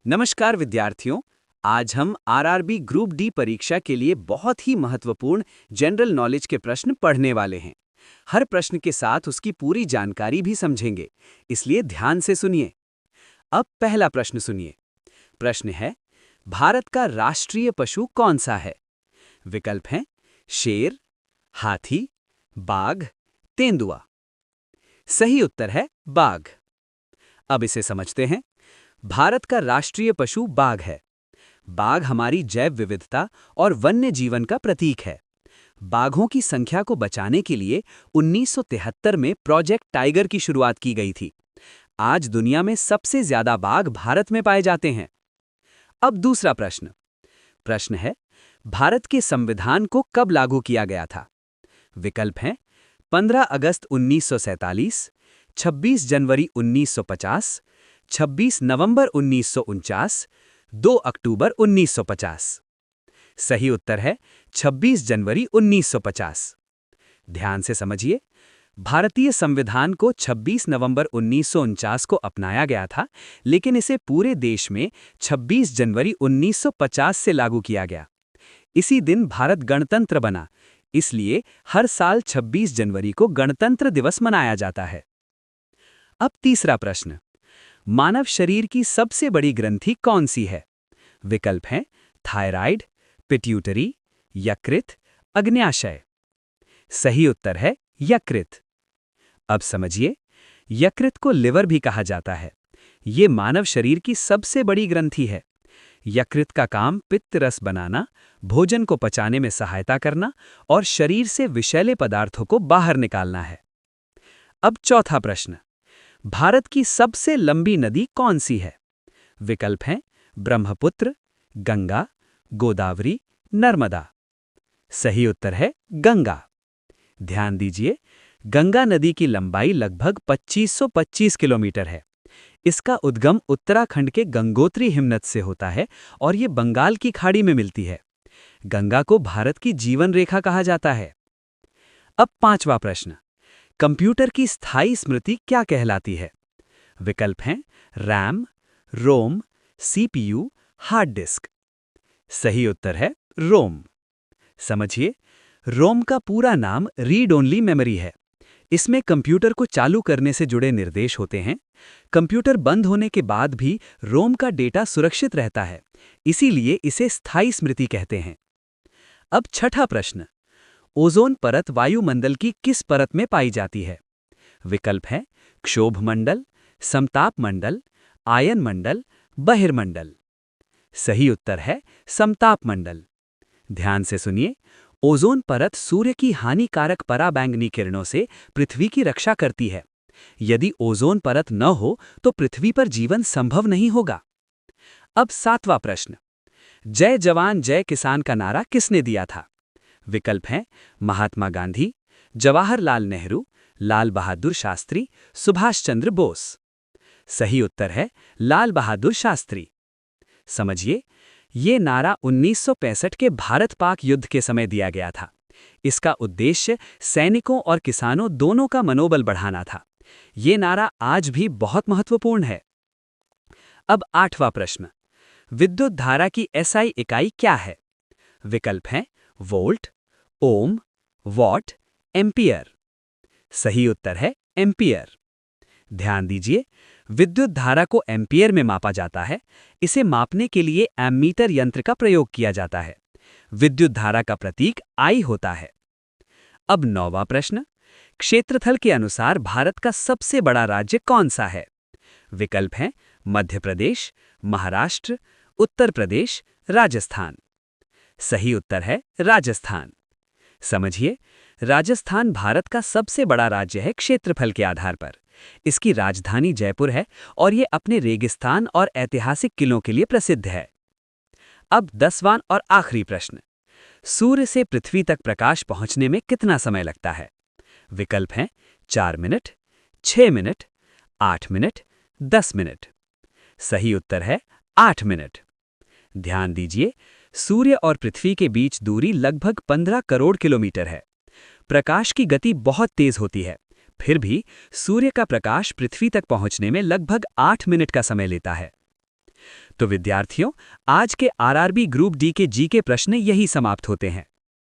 नमस्कार विद्यार्थियों। आज हम आरआरबी ग्रुप डी परीक्षा के लिए बहुत ही महत्वपूर्ण जनरल नॉलेज के प्रश्न पढ़ने वाले हैं। हर प्रश्न के साथ उसकी पूरी जानकारी भी समझेंगे, इसलिए ध्यान से सुनिए। अब पहला प्रश्न सुनिए। प्रश्न है, भारत का राष्ट्रीय पशु कौन सा है? विकल्प हैं शेर, हाथी, बाघ, तेंदुआ। सही उत्तर है बाघ। अब इसे समझते हैं। भारत का राष्ट्रीय पशु बाघ है। बाघ हमारी जैव विविधता और वन्य जीवन का प्रतीक है। बाघों की संख्या को बचाने के लिए 1973 में प्रोजेक्ट टाइगर की शुरुआत की गई थी। आज दुनिया में सबसे ज्यादा बाघ भारत में पाए जाते हैं। अब दूसरा प्रश्न। प्रश्न है, भारत के संविधान को कब लागू किया गया था? विकल्प हैं 15 अगस्त 1947, 26 जनवरी 1950, 26 नवंबर 1949, 2 अक्टूबर 1950। सही उत्तर है 26 जनवरी 1950। ध्यान से समझिए। भारतीय संविधान को 26 नवंबर 1949 को अपनाया गया था, लेकिन इसे पूरे देश में 26 जनवरी 1950 से लागू किया गया। इसी दिन भारत गणतंत्र बना, इसलिए हर साल 26 जनवरी को गणतंत्र दिवस मनाया जाता है। अब तीसरा प्रश्न। मानव शरीर की सबसे बड़ी ग्रंथि कौन सी है? विकल्प हैं थायराइड, पिट्यूटरी, यकृत, अग्न्याशय। सही उत्तर है यकृत। अब समझिए, यकृत को लिवर भी कहा जाता है। ये मानव शरीर की सबसे बड़ी ग्रंथि है। यकृत का काम पित्त रस बनाना, भोजन को पचाने में सहायता करना और शरीर से विषैले पदार्थों को बाहर निकालना है। अब चौथा प्रश्न। भारत की सबसे लंबी नदी कौन सी है? विकल्प हैं ब्रह्मपुत्र, गंगा, गोदावरी, नर्मदा। सही उत्तर है गंगा। ध्यान दीजिए, गंगा नदी की लंबाई लगभग 2525 किलोमीटर है। इसका उद्गम उत्तराखंड के गंगोत्री हिमनद से होता है और ये बंगाल की खाड़ी में मिलती है। गंगा को भारत की जीवन रेखा कहा जाता है। अब पांचवा प्रश्न। कंप्यूटर की स्थायी स्मृति क्या कहलाती है? विकल्प हैं रैम, रोम, सीपीयू, हार्ड डिस्क। सही उत्तर है रोम। समझिए, रोम का पूरा नाम रीड ओनली मेमोरी है। इसमें कंप्यूटर को चालू करने से जुड़े निर्देश होते हैं। कंप्यूटर बंद होने के बाद भी रोम का डेटा सुरक्षित रहता है, इसीलिए इसे स्थायी स्मृति कहते हैं। अब छठा प्रश्न। ओजोन परत वायुमंडल की किस परत में पाई जाती है? विकल्प हैं क्षोभ मंडल, समताप मंडल, आयन मंडल, बहिर्मंडल। सही उत्तर है समताप मंडल। ध्यान से सुनिए, ओजोन परत सूर्य की हानिकारक पराबैंगनी किरणों से पृथ्वी की रक्षा करती है। यदि ओजोन परत न हो तो पृथ्वी पर जीवन संभव नहीं होगा। अब सातवां प्रश्न। जय जवान जय किसान का नारा किसने दिया था? विकल्प हैं महात्मा गांधी, जवाहरलाल नेहरू, लाल बहादुर शास्त्री, सुभाष चंद्र बोस। सही उत्तर है लाल बहादुर शास्त्री। समझिए, ये नारा 1965 के भारत-पाक युद्ध के समय दिया गया था। इसका उद्देश्य सैनिकों और किसानों दोनों का मनोबल बढ़ाना था। ये नारा आज भी बहुत महत्वपूर्ण है। अब आठवां प्रश्न। विद्युत धारा की एसआई इकाई क्या है? विकल्प हैं वोल्ट, ओम, वॉट, एम्पियर। सही उत्तर है एम्पियर। ध्यान दीजिए, विद्युत धारा को एम्पियर में मापा जाता है। इसे मापने के लिए एमीटर यंत्र का प्रयोग किया जाता है। विद्युत धारा का प्रतीक आई होता है। अब नौवां प्रश्न। क्षेत्रफल के अनुसार भारत का सबसे बड़ा राज्य कौन सा है? विकल्प हैं मध्य प्रदेश, महाराष्ट्र, उत्तर प्रदेश, राजस्थान। सही उत्तर है राजस्थान। समझिए, राजस्थान भारत का सबसे बड़ा राज्य है क्षेत्रफल के आधार पर। इसकी राजधानी जयपुर है और ये अपने रेगिस्तान और ऐतिहासिक किलों के लिए प्रसिद्ध है। अब 10वां और आखिरी प्रश्न। सूर्य से पृथ्वी तक प्रकाश पहुंचने में कितना समय लगता है? विकल्प हैं 4 मिनट, 6 मिनट, 8 मिनट, 10 मिनट। सही उत्तर है 8 मिनट। ध्यान दीजिए, सूर्य और पृथ्वी के बीच दूरी लगभग 15 करोड़ किलोमीटर है। प्रकाश की गति बहुत तेज होती है, फिर भी सूर्य का प्रकाश पृथ्वी तक पहुंचने में लगभग 8 मिनट का समय लेता है। तो विद्यार्थियों, आज के आरआरबी ग्रुप डी के जी के प्रश्न यही समाप्त होते हैं।